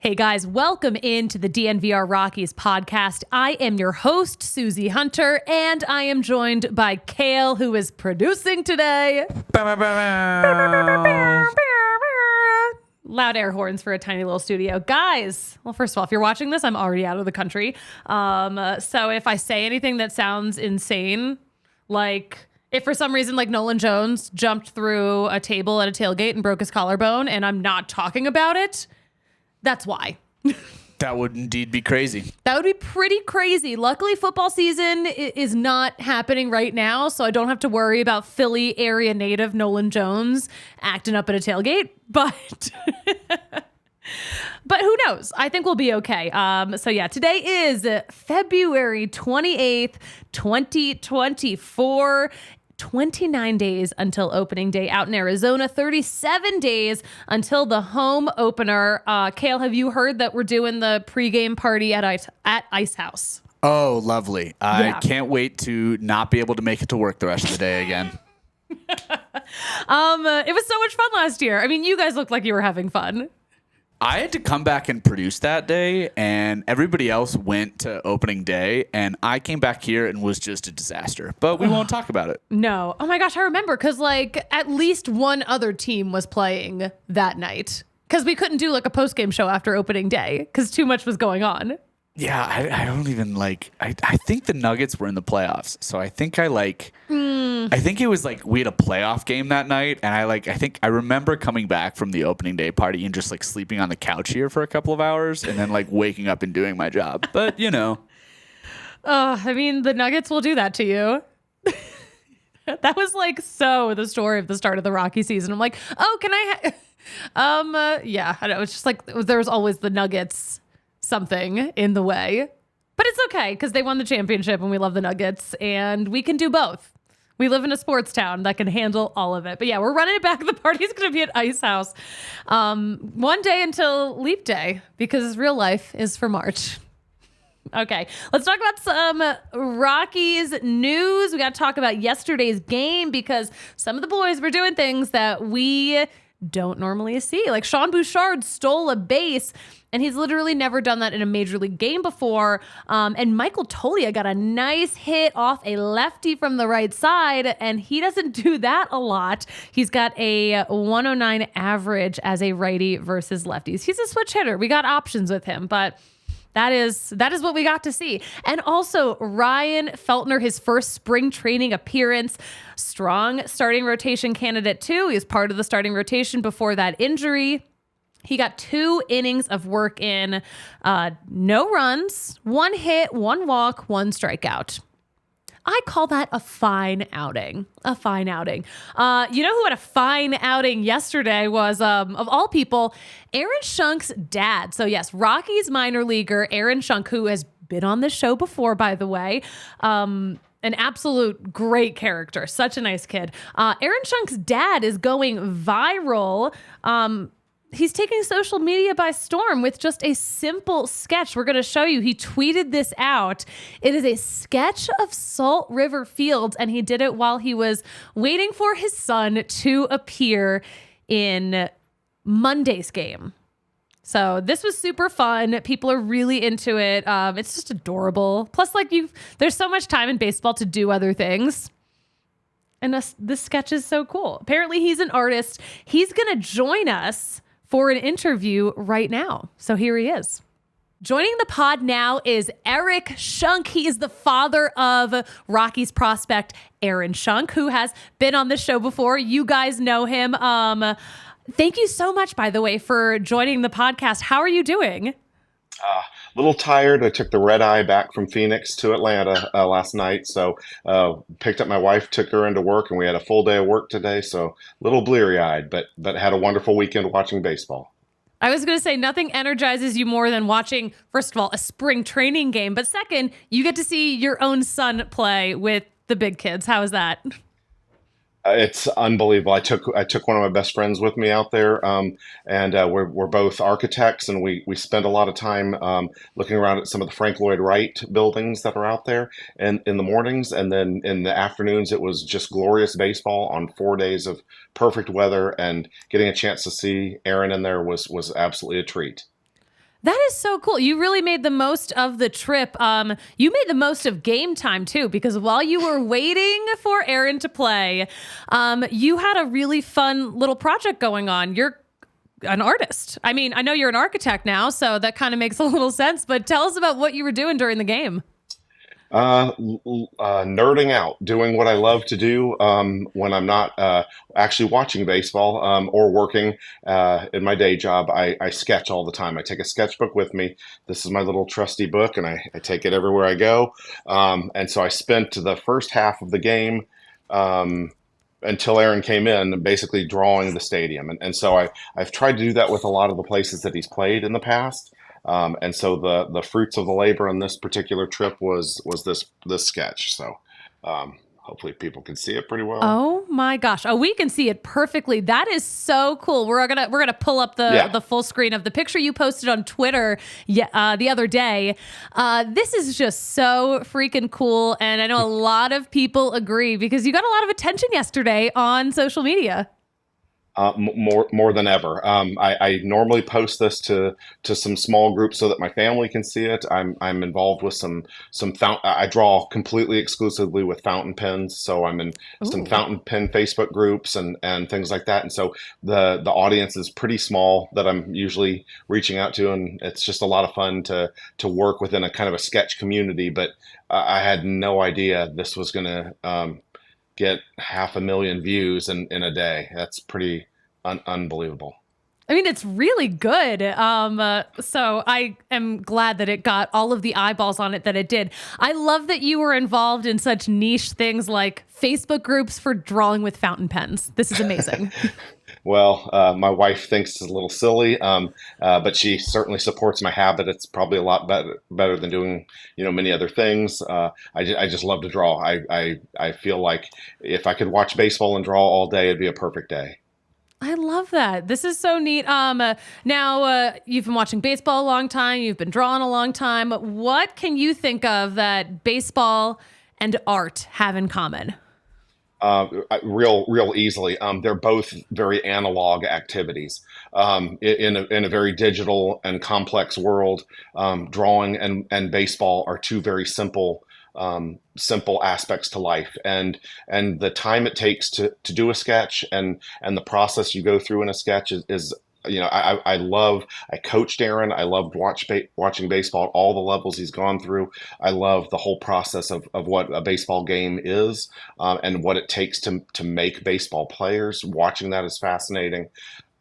Hey guys, welcome into the DNVR Rockies Podcast. I am your host, Suzie Hunter, and I am joined by Kale, who is producing today. Loud air horns for a tiny little studio. Guys, well, first of all, if you're watching this, I'm already out of the country. So if I say anything that sounds insane, like if for some reason like Nolan Jones jumped through a table at a tailgate and broke his collarbone and I'm not talking about it, that's why. That would indeed be crazy. That would be pretty crazy. Luckily, football season is not happening right now, so I don't have to worry about Philly area native Nolan Jones acting up at a tailgate. But but who knows? I think we'll be okay. So yeah, today is February 28th, 2024. 29 days until opening day out in Arizona, 37 days until the home opener. Kale, have you heard that we're doing the pregame party at Ice House? Oh, lovely. I can't wait to not be able to make it to work the rest of the day again. It was so much fun last year. I mean, you guys looked like you were having fun. I had to come back and produce that day, and everybody else went to opening day, and I came back here and was just a disaster. But we won't talk about it. No. Oh my gosh, I remember, because like at least one other team was playing that night, because we couldn't do like a post-game show after opening day because too much was going on. Yeah, I don't even like, I think the Nuggets were in the playoffs. So I think I think it was like we had a playoff game that night. And I think I remember coming back from the opening day party and just like sleeping on the couch here for a couple of hours and then like waking up and doing my job. But you know. I mean, the Nuggets will do that to you. That was like so the story of the start of the Rocky season. I'm like, oh, can I? Yeah, I know. It's just like there was always the Nuggets something in the way, but it's okay because they won the championship and we love the Nuggets and we can do both. We live in a sports town that can handle all of it. But yeah, we're running it back. The party's going to be at Ice House one day until Leap Day because real life is for March. Okay, let's talk about some Rockies news. We got to talk about yesterday's game because some of the boys were doing things that we don't normally see. Like Sean Bouchard stole a base, and he's literally never done that in a major league game before. And Michael Toglia got a nice hit off a lefty from the right side, and he doesn't do that a lot. He's got a 109 average as a righty versus lefties. He's a switch hitter. We got options with him, but that is what we got to see. And also Ryan Feltner, his first spring training appearance, strong starting rotation candidate too. He was part of the starting rotation before that injury. He got 2 innings of work in, no runs, 1 hit, 1 walk, 1 strikeout. I call that a fine outing. A fine outing. You know who had a fine outing yesterday was, of all people, Aaron Shunk's dad. So yes, Rockies minor leaguer Aaron Schunk, who has been on this show before, by the way. An absolute great character. Such a nice kid. Aaron Shunk's dad is going viral. He's taking social media by storm with just a simple sketch. We're going to show you. He tweeted this out. It is a sketch of Salt River Fields, and he did it while he was waiting for his son to appear in Monday's game. So this was super fun. People are really into it. It's just adorable. Plus, like there's so much time in baseball to do other things. And this sketch is so cool. Apparently, he's an artist. He's going to join us for an interview right now. So here he is. Joining the pod now is Eric Shunk. He is the father of Rockies prospect Aaron Schunk, who has been on the show before. You guys know him. Thank you so much, by the way, for joining the podcast. How are you doing? A little tired. I took the red eye back from Phoenix to Atlanta last night. So picked up my wife, took her into work, and we had a full day of work today. So a little bleary-eyed, but had a wonderful weekend watching baseball. I was going to say nothing energizes you more than watching, first of all, a spring training game. But second, you get to see your own son play with the big kids. How is that? It's unbelievable. I took one of my best friends with me out there, and we're both architects, and we spend a lot of time looking around at some of the Frank Lloyd Wright buildings that are out there, and in the mornings, and then in the afternoons, it was just glorious baseball on 4 days of perfect weather, and getting a chance to see Aaron in there was absolutely a treat. That is so cool. You really made the most of the trip. You made the most of game time too, because while you were waiting for Aaron to play, you had a really fun little project going on. You're an artist. I mean, I know you're an architect now, so that kind of makes a little sense, but tell us about what you were doing during the game. Nerding out, doing what I love to do when I'm not actually watching baseball or working in my day job. I sketch all the time. I take a sketchbook with me. This is my little trusty book, and I take it everywhere I go. And so I spent the first half of the game until Aaron came in, basically drawing the stadium. And so I've tried to do that with a lot of the places that he's played in the past. And so the fruits of the labor on this particular trip was this sketch. So hopefully people can see it pretty well. Oh my gosh! Oh, we can see it perfectly. That is so cool. We're gonna pull up the full screen of the picture you posted on Twitter the other day. This is just so freaking cool, and I know a lot of people agree because you got a lot of attention yesterday on social media. More than ever. I normally post this to some small groups so that my family can see it. I'm involved with some I draw completely exclusively with fountain pens, so I'm in some fountain pen Facebook groups and things like that. And so the audience is pretty small that I'm usually reaching out to, and it's just a lot of fun to work within a kind of a sketch community. But I had no idea this was going to get 500,000 views in a day. That's pretty unbelievable. I mean, it's really good. So I am glad that it got all of the eyeballs on it that it did. I love that you were involved in such niche things like Facebook groups for drawing with fountain pens. This is amazing. Well, my wife thinks it's a little silly, but she certainly supports my habit. It's probably a lot better than doing, many other things. I just love to draw. I feel like if I could watch baseball and draw all day, it'd be a perfect day. I love that. This is so neat. Now you've been watching baseball a long time. You've been drawing a long time. What can you think of that baseball and art have in common? Real easily. They're both very analog activities. In a very digital and complex world, drawing and baseball are two very simple aspects to life, and the time it takes to do a sketch and the process you go through in a sketch is I coached Aaron. I loved watching baseball at all the levels he's gone through. I love the whole process of what a baseball game is and what it takes to make baseball players. Watching that is fascinating.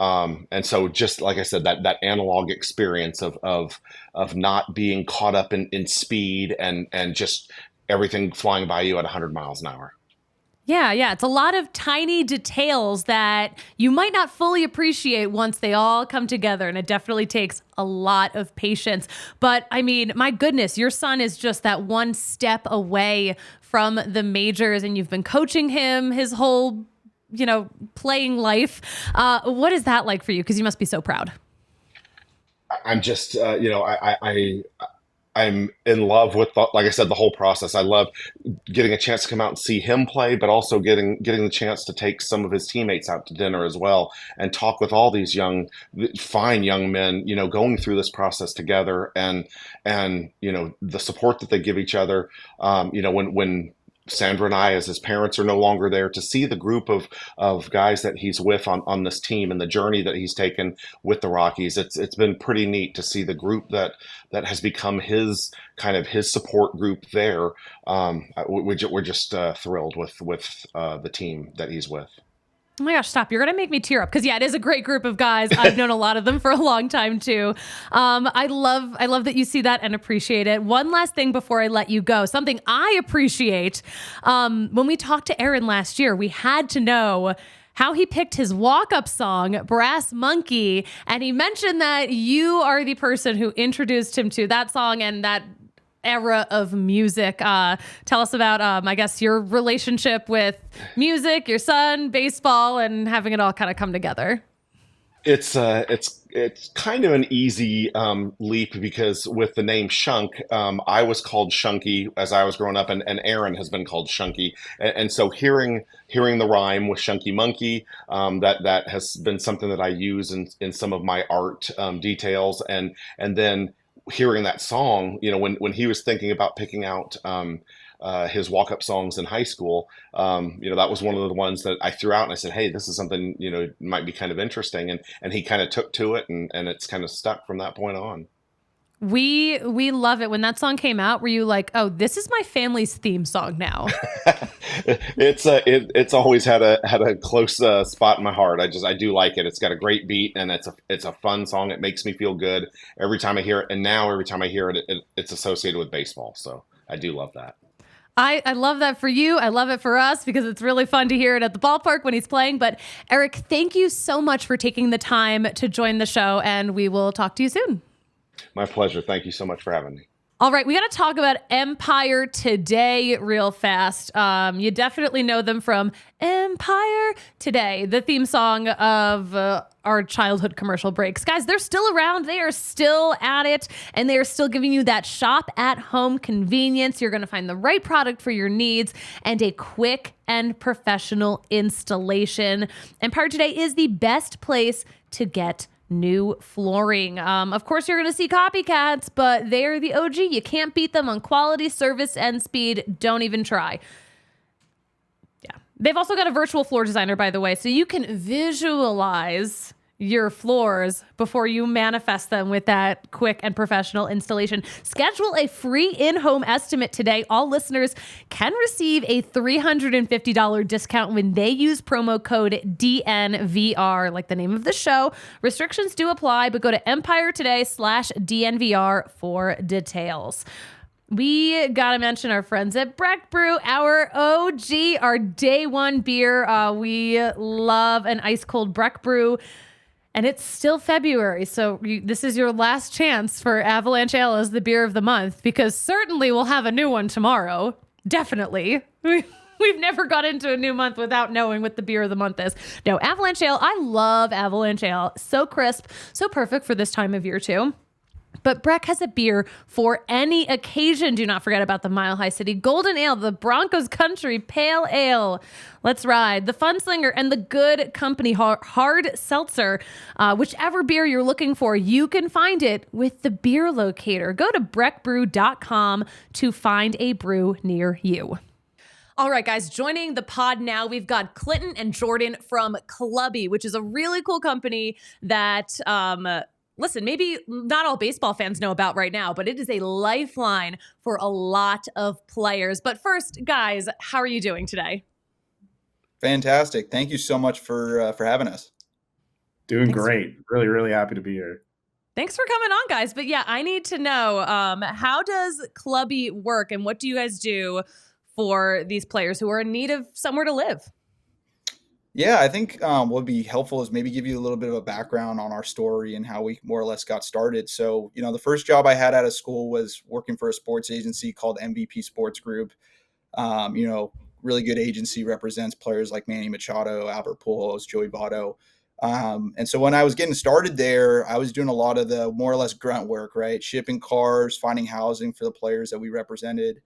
And so just like I said, that analog experience of not being caught up in speed and just everything flying by you at 100 miles an hour. Yeah. It's a lot of tiny details that you might not fully appreciate once they all come together. And it definitely takes a lot of patience. But I mean, my goodness, your son is just that one step away from the majors, and you've been coaching him his whole playing life. What is that like for you? Because you must be so proud. I'm just, I'm in love with, like I said, the whole process. I love getting a chance to come out and see him play, but also getting the chance to take some of his teammates out to dinner as well and talk with all these fine young men, going through this process together and the support that they give each other. When Sandra and I, as his parents, are no longer there, to see the group of guys that he's with on this team and the journey that he's taken with the Rockies. It's been pretty neat to see the group that has become his support group there. We're just thrilled with the team that he's with. Oh my gosh, stop. You're going to make me tear up because, it is a great group of guys. I've known a lot of them for a long time, too. I love that you see that and appreciate it. One last thing before I let you go. Something I appreciate. When we talked to Aaron last year, we had to know how he picked his walk-up song, Brass Monkey. And he mentioned that you are the person who introduced him to that song and that era of music. Tell us about, I guess, your relationship with music, your son, baseball, and having it all kind of come together. It's it's kind of an easy leap because with the name Shunk, I was called Shunky as I was growing up, and Aaron has been called Shunky, and so hearing the rhyme with Shunky Monkey, that has been something that I use in some of my art details, and then hearing that song, when he was thinking about picking out his walk-up songs in high school, that was one of the ones that I threw out, and I said, hey, this is something, might be kind of interesting. And he kind of took to it, and it's kind of stuck from that point on. We love it. When that song came out, were you like, oh, this is my family's theme song now? It's always had a close spot in my heart. I do like it. It's got a great beat, and it's a fun song. It makes me feel good every time I hear it. And now every time I hear it, it's associated with baseball. So I do love that. I love that for you. I love it for us because it's really fun to hear it at the ballpark when he's playing. But Eric, thank you so much for taking the time to join the show, and we will talk to you soon. My pleasure. Thank you so much for having me. All right, we got to talk about Empire Today real fast. You definitely know them from Empire Today, the theme song of our childhood commercial breaks. Guys, they're still around. They are still at it, and they are still giving you that shop-at-home convenience. You're going to find the right product for your needs and a quick and professional installation. Empire Today is the best place to get new flooring. Of course, you're going to see copycats, but they're the OG. You can't beat them on quality, service, and speed. Don't even try. Yeah. They've also got a virtual floor designer, by the way, so you can visualize your floors before you manifest them with that quick and professional installation. Schedule a free in-home estimate today. All listeners can receive a $350 discount when they use promo code DNVR, like the name of the show. Restrictions do apply, but go to EmpireToday/DNVR for details. We got to mention our friends at Breck Brew, our OG, our day one beer. We love an ice cold Breck Brew. And it's still February, so this is your last chance for Avalanche Ale as the beer of the month, because certainly we'll have a new one tomorrow. Definitely. We've never got into a new month without knowing what the beer of the month is. No, Avalanche Ale. I love Avalanche Ale. So crisp, so perfect for this time of year too. But Breck has a beer for any occasion. Do not forget about the Mile High City Golden Ale, the Broncos Country Pale Ale. Let's ride. The Fun Slinger and the Good Company Hard Seltzer. Whichever beer you're looking for, you can find it with the Beer Locator. Go to breckbrew.com to find a brew near you. All right, guys, joining the pod now, we've got Clinton and Jordan from Clubby, which is a really cool company that... listen, maybe not all baseball fans know about right now, but it is a lifeline for a lot of players. But first, guys, how are you doing today? Fantastic. Thank you so much for having us. Doing great. Really, really happy to be here. Thanks for coming on, guys. But yeah, I need to know, how does Clubby work, and what do you guys do for these players who are in need of somewhere to live? Yeah, I think what would be helpful is maybe give you a little bit of a background on our story and how we more or less got started. So, the first job I had out of school was working for a sports agency called MVP Sports Group. Really good agency, represents players like Manny Machado, Albert Pujols, Joey Votto. And so when I was getting started there, I was doing a lot of the more or less grunt work, right? Shipping cars, finding housing for the players that we represented.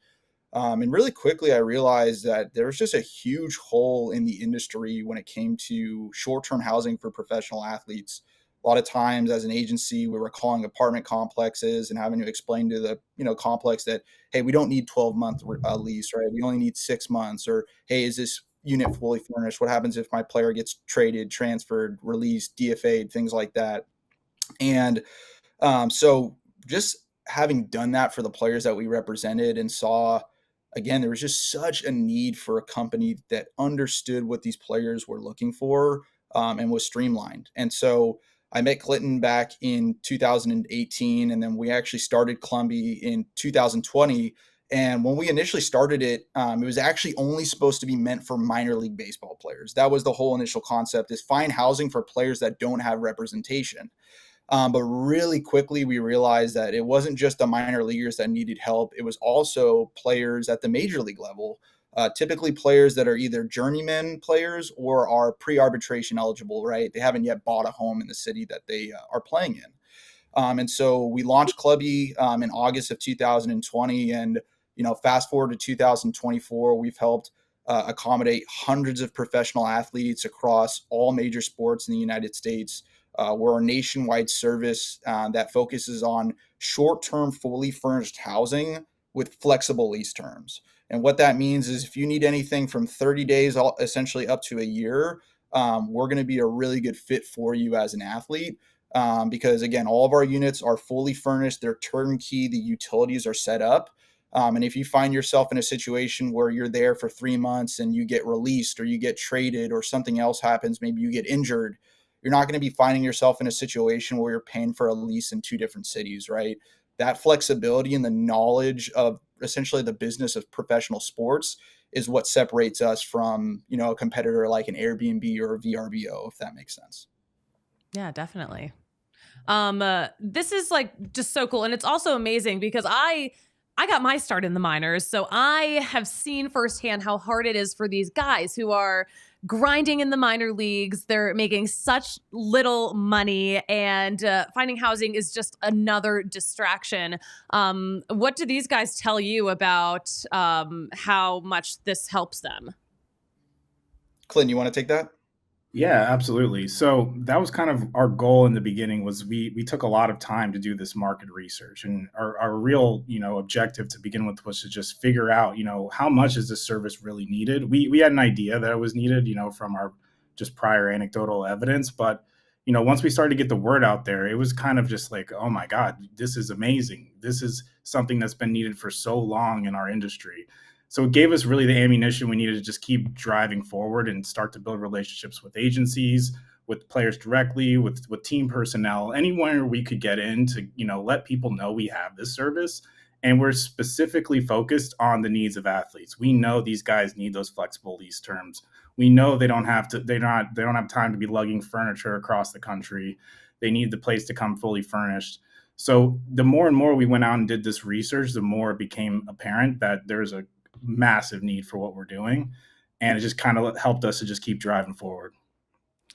And really quickly, I realized that there was just a huge hole in the industry when it came to short-term housing for professional athletes. A lot of times as an agency, we were calling apartment complexes and having to explain to the complex that, hey, we don't need 12-month lease, right? We only need 6 months. Or, hey, is this unit fully furnished? What happens if my player gets traded, transferred, released, DFA'd, things like that? And so just having done that for the players that we represented and saw, again, there was just such a need for a company that understood what these players were looking for and was streamlined. And so I met Clinton back in 2018, and then we actually started Clubby in 2020. And when we initially started it, it was actually only supposed to be meant for minor league baseball players. That was the whole initial concept, is find housing for players that don't have representation. But really quickly, we realized that it wasn't just the minor leaguers that needed help. It was also players at the major league level typically players that are either journeyman players or are pre-arbitration eligible, right? They haven't yet bought a home in the city that they are playing in. And so we launched Clubby in August of 2020. And, fast forward to 2024, we've helped accommodate hundreds of professional athletes across all major sports in the United States. We're a nationwide service that focuses on short-term, fully furnished housing with flexible lease terms. And what that means is if you need anything from 30 days, essentially up to a year, we're going to be a really good fit for you as an athlete. Because again, all of our units are fully furnished, they're turnkey, the utilities are set up. And if you find yourself in a situation where you're there for 3 months and you get released or you get traded or something else happens, maybe you get injured, you're not going to be finding yourself in a situation where you're paying for a lease in 2 different cities, right? That flexibility and the knowledge of essentially the business of professional sports is what separates us from, a competitor like an Airbnb or a VRBO, if that makes sense. Yeah, definitely. This is like just so cool. And it's also amazing because I got my start in the minors. So I have seen firsthand how hard it is for these guys who are grinding in the minor leagues. They're making such little money, and finding housing is just another distraction. What do these guys tell you about how much this helps them? Clint, you want to take that? Yeah, absolutely. So that was kind of our goal in the beginning. Was we took a lot of time to do this market research, and our real objective to begin with was to just figure out how much is this service really needed. We had an idea that it was needed from our just prior anecdotal evidence, but once we started to get the word out there, it was kind of just like, oh my God, this is amazing. This is something that's been needed for so long in our industry. So it gave us really the ammunition we needed to just keep driving forward and start to build relationships with agencies, with players directly, with team personnel, anywhere we could get in to, let people know we have this service. And we're specifically focused on the needs of athletes. We know these guys need those flexible lease terms. We know they don't have time to be lugging furniture across the country. They need the place to come fully furnished. So the more and more we went out and did this research, the more it became apparent that there's a massive need for what we're doing, and it just kind of helped us to just keep driving forward.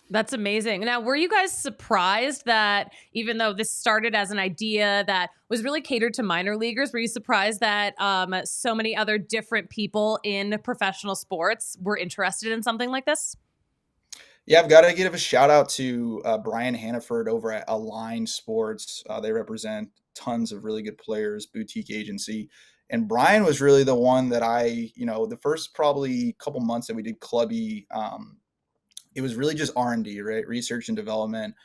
That's amazing. Now, were you guys surprised that even though this started as an idea that was really catered to minor leaguers, were you surprised that so many other different people in professional sports were interested in something like this? Yeah, I've got to give a shout out to Brian Hannaford over at Align Sports. They represent tons of really good players, boutique agency. And Brian was really the one that the first probably couple months that we did Clubby, it was really just R&D, right? Research and development.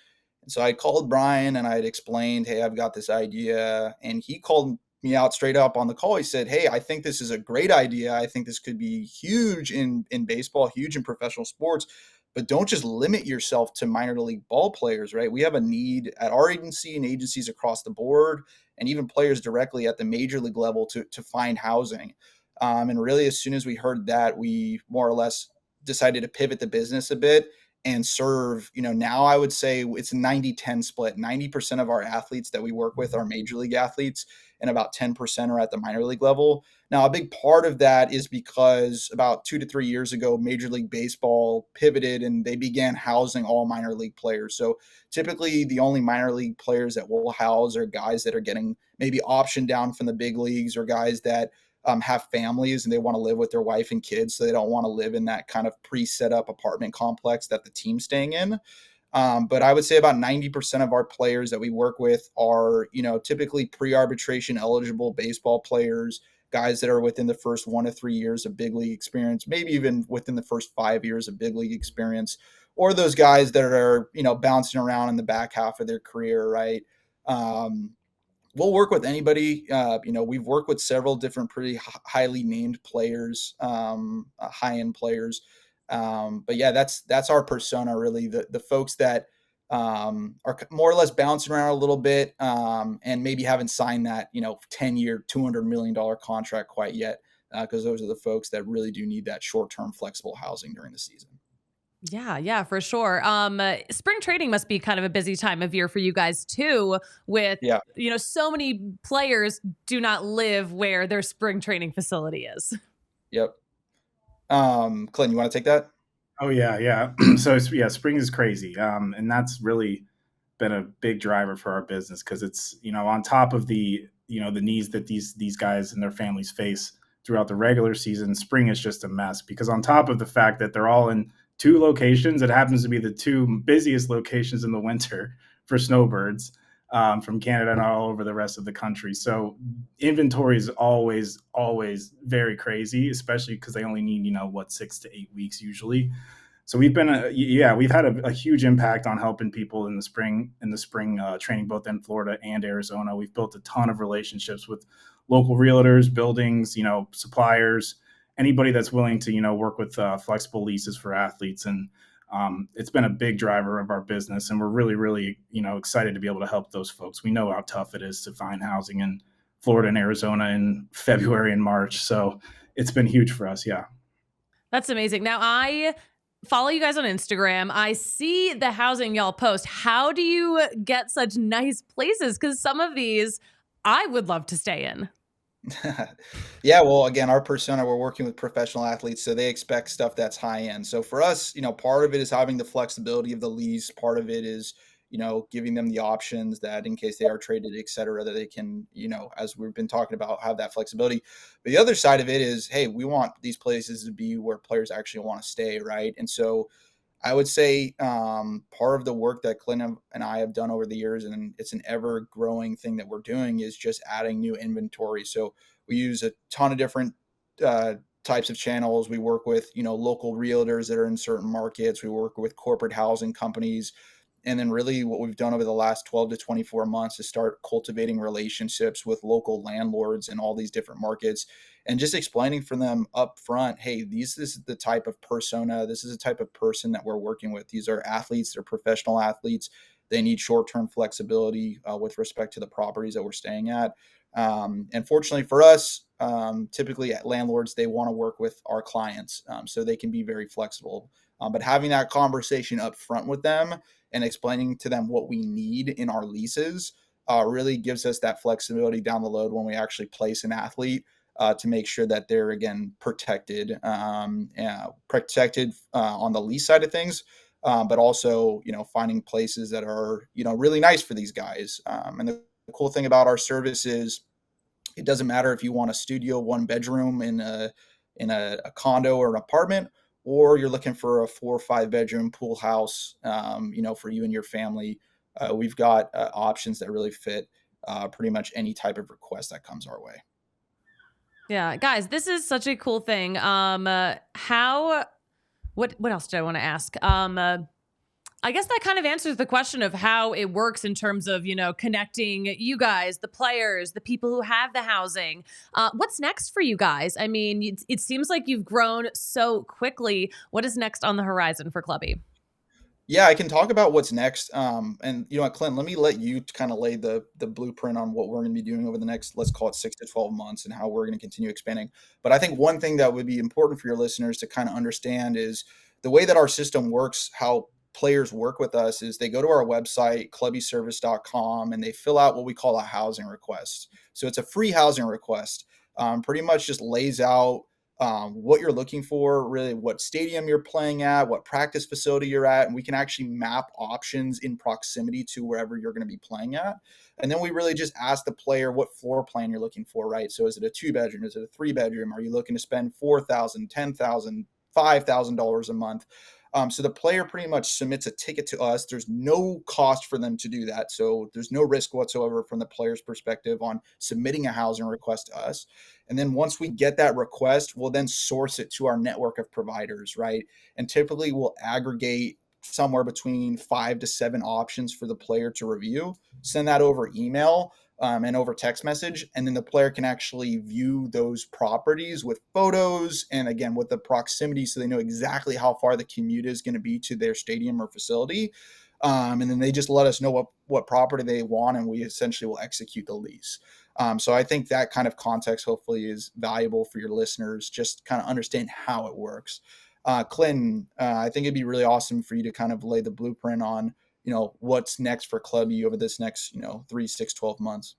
And so I called Brian and I had explained, hey, I've got this idea. And he called me out straight up on the call. He said, hey, I think this is a great idea. I think this could be huge in baseball, huge in professional sports. But don't just limit yourself to minor league ball players, right? We have a need at our agency and agencies across the board, and even players directly at the major league level to find housing. And really, as soon as we heard that, we more or less decided to pivot the business a bit and serve, now I would say it's a 90-10 split. 90% of our athletes that we work with are major league athletes, and about 10% are at the minor league level. Now, a big part of that is because about 2 to 3 years ago, Major League Baseball pivoted and they began housing all minor league players. So typically the only minor league players that we'll house are guys that are getting maybe optioned down from the big leagues, or guys that have families and they want to live with their wife and kids. So they don't want to live in that kind of pre-set up apartment complex that the team's staying in. But I would say about 90% of our players that we work with are, typically pre-arbitration eligible baseball players, guys that are within the first 1 to 3 years of big league experience, maybe even within the first 5 years of big league experience, or those guys that are, bouncing around in the back half of their career, right? We'll work with anybody. We've worked with several different pretty highly named players, high-end players. But yeah, that's our persona, really. The folks that are more or less bouncing around a little bit, and maybe haven't signed that 10-year, $200 million contract quite yet, because those are the folks that really do need that short-term flexible housing during the season. Yeah, for sure. Spring training must be kind of a busy time of year for you guys too, with, so many players do not live where their spring training facility is. Yep. Clint, you want to take that? Oh yeah. So spring is crazy, and that's really been a big driver for our business because it's on top of the needs that these guys and their families face throughout the regular season. Spring is just a mess because on top of the fact that they're all in two locations, it happens to be the two busiest locations in the winter for snowbirds from Canada and all over the rest of the country. So inventory is always very crazy, especially because they only need 6 to 8 weeks usually. So we've had a huge impact on helping people in the spring training, both in Florida and Arizona. We've built a ton of relationships with local realtors, buildings, suppliers, anybody that's willing to work with flexible leases for athletes, and it's been a big driver of our business. And we're really excited to be able to help those folks. We know how tough it is to find housing in Florida and Arizona in February and March, so it's been huge for us. Yeah, that's amazing. Now I follow you guys on Instagram. I see the housing y'all post. How do you get such nice places? Because some of these I would love to stay in. Yeah, well, again, our persona, we're working with professional athletes, so they expect stuff that's high end. So for us, part of it is having the flexibility of the lease. Part of it is, giving them the options that in case they are traded, et cetera, that they can, as we've been talking about, have that flexibility. But the other side of it is, hey, we want these places to be where players actually want to stay, right? And so I would say part of the work that Clint and I have done over the years, and it's an ever growing thing that we're doing, is just adding new inventory. So we use a ton of different types of channels. We work with, local realtors that are in certain markets. We work with corporate housing companies. And then really what we've done over the last 12 to 24 months is start cultivating relationships with local landlords in all these different markets and just explaining for them up front, hey, this is the type of persona, this is the type of person that we're working with. These are athletes, they're professional athletes. They need short-term flexibility with respect to the properties that we're staying at. And fortunately for us, typically at landlords, they want to work with our clients, so they can be very flexible. But having that conversation up front with them and explaining to them what we need in our leases really gives us that flexibility down the road when we actually place an athlete to make sure that they're, again, protected on the lease side of things, but also, finding places that are, really nice for these guys. And the cool thing about our service is it doesn't matter if you want a studio, 1 bedroom in a condo or an apartment, or you're looking for a 4 or 5 bedroom pool house, for you and your family. We've got options that really fit pretty much any type of request that comes our way. Yeah, guys, this is such a cool thing. What else did I want to ask? I guess that kind of answers the question of how it works in terms of, connecting you guys, the players, the people who have the housing. What's next for you guys? I mean, it seems like you've grown so quickly. What is next on the horizon for Clubby? Yeah, I can talk about what's next. And you know what, Clint, let me let you kind of lay the blueprint on what we're going to be doing over the next, let's call it 6 to 12 months and how we're going to continue expanding. But I think one thing that would be important for your listeners to kind of understand is the way that our system works, how players work with us is they go to our website, clubbyservice.com, and they fill out what we call a housing request. So it's a free housing request. Pretty much just lays out what you're looking for, really what stadium you're playing at, what practice facility you're at, and we can actually map options in proximity to wherever you're going to be playing at. And then we really just ask the player what floor plan you're looking for, right? So is it a 2 bedroom? Is it a 3 bedroom? Are you looking to spend $4,000, $10,000, $5,000 a month? So the player pretty much submits a ticket to us. There's no cost for them to do that. So there's no risk whatsoever from the player's perspective on submitting a housing request to us. And then once we get that request, we'll then source it to our network of providers, right? And typically we'll aggregate somewhere between 5 to 7 options for the player to review, send that over email and over text message. And then the player can actually view those properties with photos and, again, with the proximity, so they know exactly how far the commute is going to be to their stadium or facility. And then they just let us know what property they want, and we essentially will execute the lease. So I think that kind of context hopefully is valuable for your listeners, just kind of understand how it works. Clinton, I think it'd be really awesome for you to kind of lay the blueprint on, what's next for Clubby over this next, 3, 6, 12 months.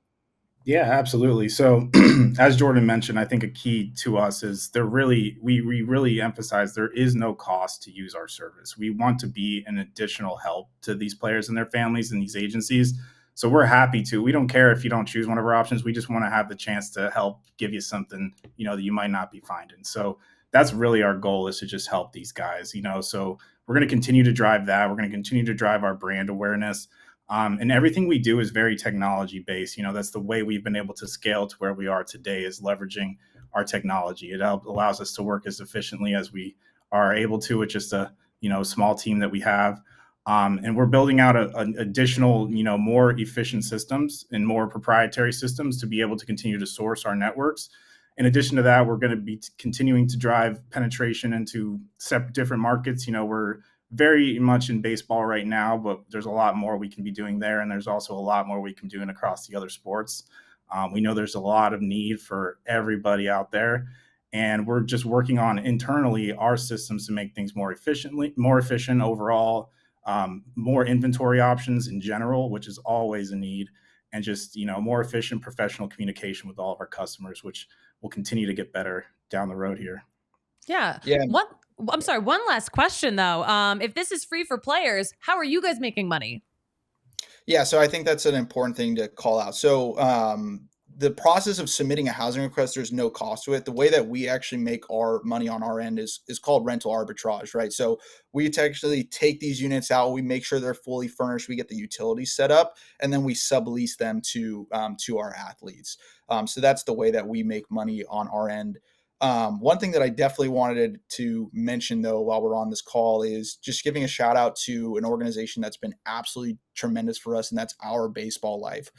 Yeah, absolutely. So, as Jordan mentioned, I think a key to us is we really emphasize there is no cost to use our service. We want to be an additional help to these players and their families and these agencies. So we're happy to. We don't care if you don't choose one of our options. We just want to have the chance to help give you something, that you might not be finding. So that's really our goal, is to just help these guys. So we're going to continue to drive that. We're going to continue to drive our brand awareness. And everything we do is very technology based. That's the way we've been able to scale to where we are today, is leveraging our technology. It allows us to work as efficiently as we are able to with just a small team that we have. And we're building out an additional, more efficient systems and more proprietary systems to be able to continue to source our networks. In addition to that, we're going to be continuing to drive penetration into different markets. We're very much in baseball right now, but there's a lot more we can be doing there. And there's also a lot more we can be doing across the other sports. We know there's a lot of need for everybody out there. And we're just working on internally our systems to make things more efficient overall, more inventory options in general, which is always a need, and just, more efficient professional communication with all of our customers, which will continue to get better down the road here. Yeah. Yeah. I'm sorry. One last question though. If this is free for players, how are you guys making money? Yeah, so I think that's an important thing to call out. So the process of submitting a housing request, there's no cost to it. The way that we actually make our money on our end is called rental arbitrage, right? So we actually take these units out, we make sure they're fully furnished, we get the utilities set up, and then we sublease them to our athletes. So that's the way that we make money on our end. One thing that I definitely wanted to mention, though, while we're on this call, is just giving a shout out to an organization that's been absolutely tremendous for us, and that's Our Baseball Life.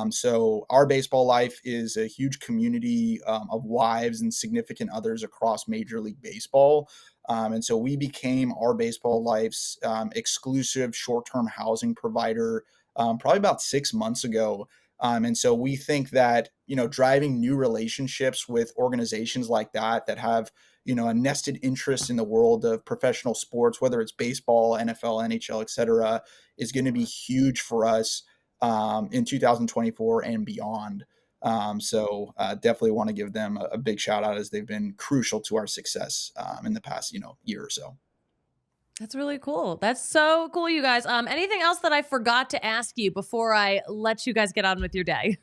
So Our Baseball Life is a huge community of wives and significant others across Major League Baseball. And so we became Our Baseball Life's exclusive short-term housing provider probably about 6 months ago. And so we think that, driving new relationships with organizations like that have, a nested interest in the world of professional sports, whether it's baseball, NFL, NHL, et cetera, is going to be huge for us in 2024 and beyond. So definitely want to give them a big shout out, as they've been crucial to our success in the past, year or so. That's really cool. That's so cool, you guys. Anything else that I forgot to ask you before I let you guys get on with your day?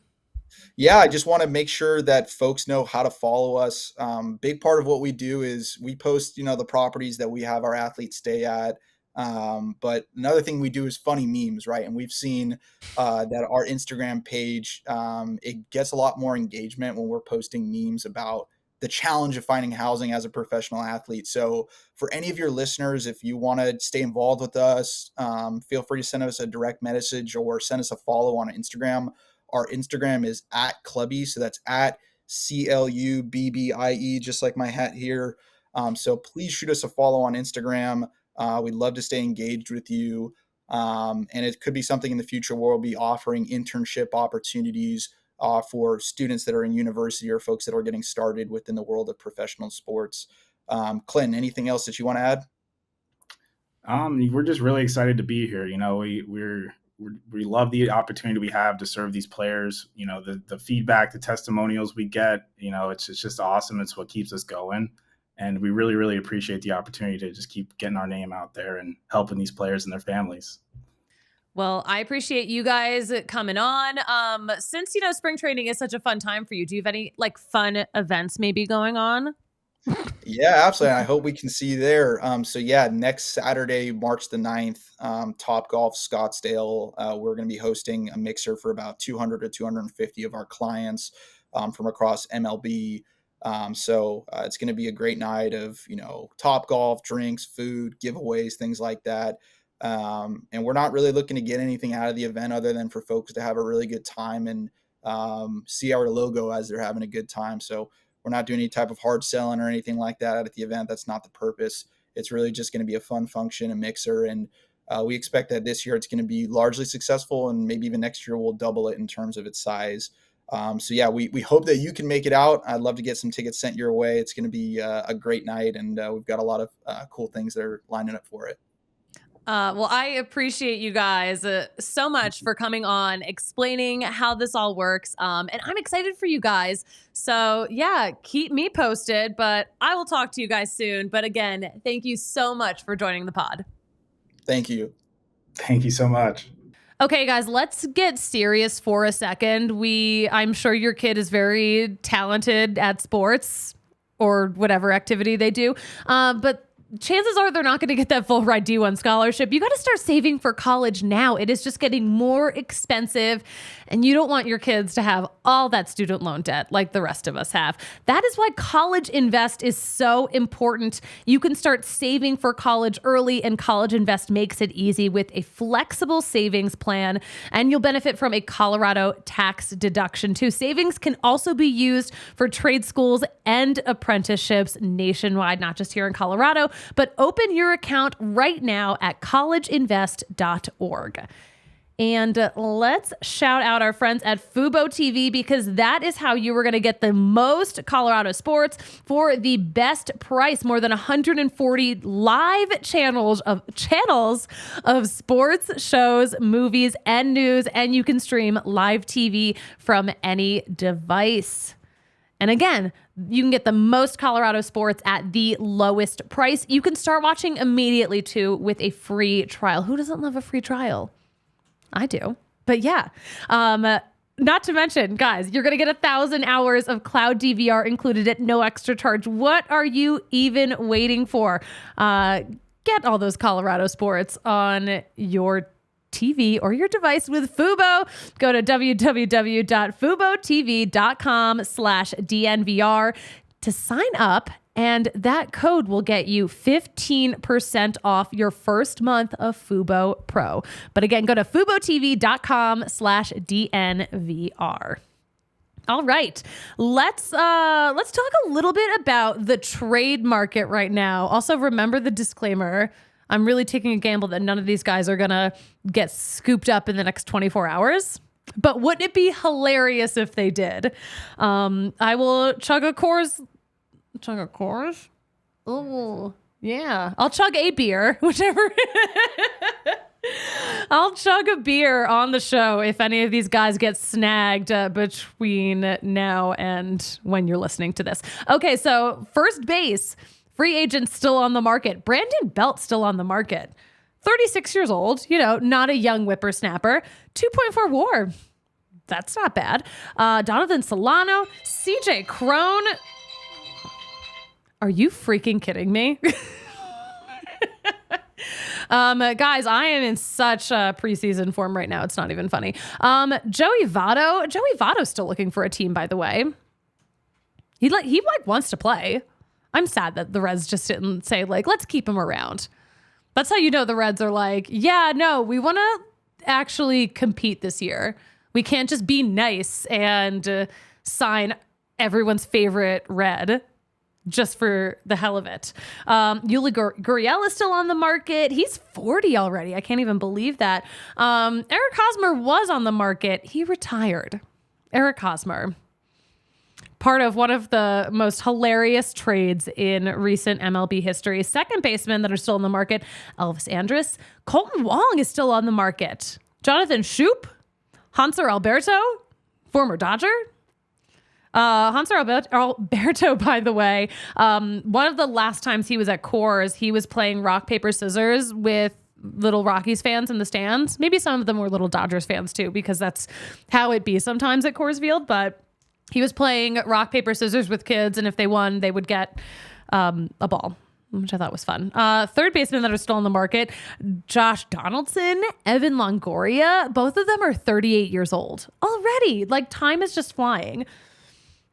Yeah, I just want to make sure that folks know how to follow us. Big part of what we do is we post, the properties that we have our athletes stay at. But another thing we do is funny memes, right? And we've seen that our Instagram page, it gets a lot more engagement when we're posting memes about the challenge of finding housing as a professional athlete. So for any of your listeners, if you want to stay involved with us, feel free to send us a direct message or send us a follow on Instagram. Our Instagram is at Clubby. So that's at CLUBBIE, just like my hat here. So please shoot us a follow on Instagram. We'd love to stay engaged with you. And it could be something in the future where we'll be offering internship opportunities for students that are in university or folks that are getting started within the world of professional sports. Clinton, anything else that you want to add? We're just really excited to be here. We love the opportunity we have to serve these players. The feedback, the testimonials we get, it's just awesome. It's what keeps us going. And we really, really appreciate the opportunity to just keep getting our name out there and helping these players and their families. Well, I appreciate you guys coming on. Since, spring training is such a fun time for you, do you have any fun events maybe going on? Yeah, absolutely. I hope we can see you there. So yeah, next Saturday, March the 9th, Top Golf Scottsdale, we're going to be hosting a mixer for about 200 to 250 of our clients from across MLB. So it's going to be a great night of, Top Golf, drinks, food, giveaways, things like that. And we're not really looking to get anything out of the event other than for folks to have a really good time and see our logo as they're having a good time. So we're not doing any type of hard selling or anything like that at the event. That's not the purpose. It's really just going to be a fun function, a mixer. And we expect that this year it's going to be largely successful, and maybe even next year we'll double it in terms of its size. So yeah, we hope that you can make it out. I'd love to get some tickets sent your way. It's going to be a great night, and we've got a lot of cool things that are lining up for it. Well, I appreciate you guys so much for coming on, explaining how this all works. And I'm excited for you guys. So yeah, keep me posted, but I will talk to you guys soon. But again, thank you so much for joining the pod. Thank you. Thank you so much. Okay, guys, let's get serious for a second. I'm sure your kid is very talented at sports or whatever activity they do. But chances are they're not going to get that full ride D1 scholarship. You got to start saving for college now. It is just getting more expensive, and you don't want your kids to have all that student loan debt like the rest of us have. That is why College Invest is so important. You can start saving for college early, and College Invest makes it easy with a flexible savings plan, and you'll benefit from a Colorado tax deduction too. Savings can also be used for trade schools and apprenticeships nationwide, not just here in Colorado. But open your account right now at collegeinvest.org. And let's shout out our friends at Fubo TV, because that is how you are going to get the most Colorado sports for the best price. More than 140 live channels of sports, shows, movies, and news. And you can stream live TV from any device. And again, you can get the most Colorado sports at the lowest price. You can start watching immediately too with a free trial. Who doesn't love a free trial? I do. But yeah, not to mention, guys, you're going to get 1,000 hours of cloud DVR included at no extra charge. What are you even waiting for? Get all those Colorado sports on your TV or your device with Fubo. Go to www.fubotv.com/DNVR to sign up, and that code will get you 15% off your first month of Fubo Pro. But again, go to fubotv.com/DNVR. All right, let's talk a little bit about the trade market right now. Also, remember the disclaimer. I'm really taking a gamble that none of these guys are going to get scooped up in the next 24 hours. But wouldn't it be hilarious if they did? I will chug a Coors. Chug a Coors? Oh, yeah. I'll chug a beer, whichever. I'll chug a beer on the show if any of these guys get snagged between now and when you're listening to this. Okay, so first base. Free agent still on the market. Brandon Belt still on the market. 36 years old, not a young whippersnapper. 2.4 WAR. That's not bad. Donovan Solano, CJ Crone. Are you freaking kidding me? Guys, I am in such preseason form right now. It's not even funny. Joey Votto. Joey Votto's still looking for a team, by the way. He wants to play. I'm sad that the Reds just didn't say, let's keep him around. That's how you know the Reds are like, yeah, no, we want to actually compete this year. We can't just be nice and sign everyone's favorite Red just for the hell of it. Yuli Gurriel is still on the market. He's 40 already. I can't even believe that. Eric Hosmer was on the market. He retired. Eric Hosmer. Part of one of the most hilarious trades in recent MLB history. Second baseman that are still on the market, Elvis Andrus. Colton Wong is still on the market. Jonathan Schoop, Hanser Alberto, former Dodger. Hanser Alberto, by the way, one of the last times he was at Coors, he was playing rock, paper, scissors with little Rockies fans in the stands. Maybe some of them were little Dodgers fans too, because that's how it be sometimes at Coors Field, but he was playing rock, paper, scissors with kids, and if they won, they would get a ball, which I thought was fun. Third baseman that are still on the market, Josh Donaldson, Evan Longoria. Both of them are 38 years old already. Time is just flying.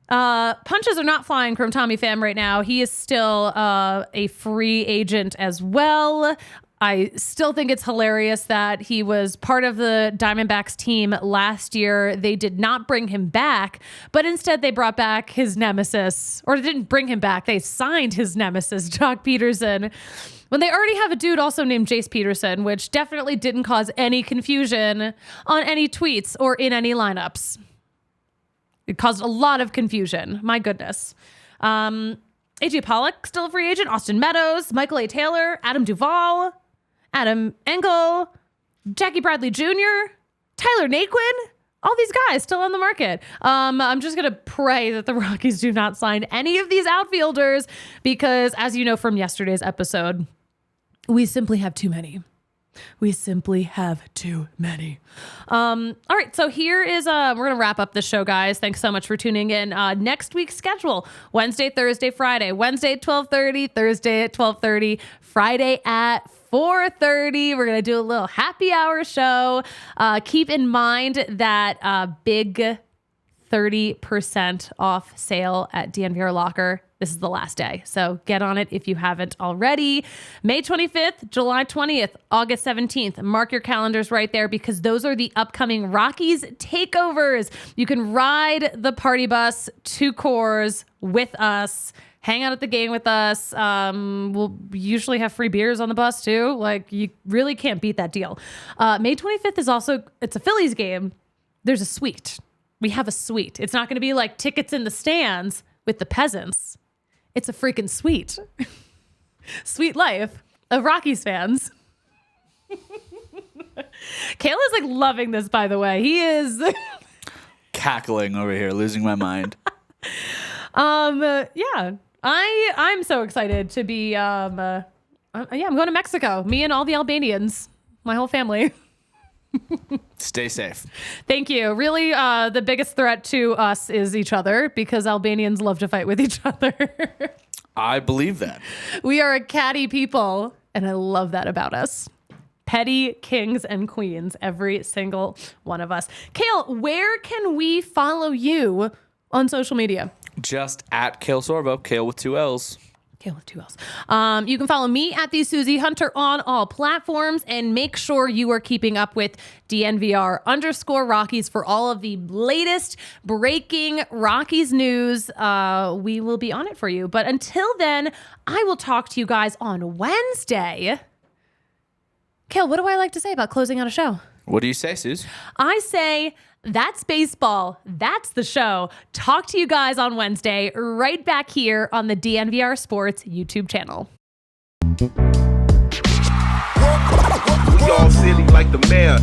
Punches are not flying from Tommy Pham right now. He is still a free agent as well. I still think it's hilarious that he was part of the Diamondbacks team last year. They did not bring him back, but instead they brought back his nemesis, or didn't bring him back. They signed his nemesis, Jock Peterson, when they already have a dude also named Jace Peterson, which definitely didn't cause any confusion on any tweets or in any lineups. It caused a lot of confusion. My goodness. AJ Pollock, still a free agent. Austin Meadows, Michael A. Taylor, Adam Duvall. Adam Engel, Jackie Bradley Jr., Tyler Naquin, all these guys still on the market. I'm just going to pray that the Rockies do not sign any of these outfielders because, as you know from yesterday's episode, we simply have too many. We simply have too many. All right, so here is we're gonna wrap up the show, guys. Thanks so much for tuning in. Next week's schedule: Wednesday, Thursday, Friday. Wednesday at 12:30, Thursday at 12:30, Friday at 4:30. We're gonna do a little happy hour show. Keep in mind that big 30% off sale at DNVR Locker. This is the last day, so get on it if you haven't already. May 25th, July 20th, August 17th. Mark your calendars right there because those are the upcoming Rockies takeovers. You can ride the party bus to Coors with us, hang out at the game with us. We'll usually have free beers on the bus too. Like, you really can't beat that deal. May 25th is also, it's a Phillies game. There's a suite. We have a suite. It's not going to be like tickets in the stands with the peasants. It's a freaking suite. Sweet life of Rockies fans. Kayla's like loving this, by the way. He is cackling over here, losing my mind. Yeah. I'm so excited to be I'm going to Mexico. Me and all the Albanians. My whole family. Stay safe. Thank you. Really, the biggest threat to us is each other because Albanians love to fight with each other. I believe that. We are a catty people, and I love that about us. Petty kings and queens, every single one of us. Kale, where can we follow you on social media? Just at Kale Sorbo, Kale with 2 L's. Kale with 2 L's. You can follow me at the Suzie Hunter on all platforms and make sure you are keeping up with DNVR_Rockies for all of the latest breaking Rockies news. We will be on it for you. But until then, I will talk to you guys on Wednesday. Kale, what do I like to say about closing out a show? What do you say, Suze? I say, that's baseball. That's the show. Talk to you guys on Wednesday, right back here on the DNVR Sports YouTube channel. We all silly like the mayor.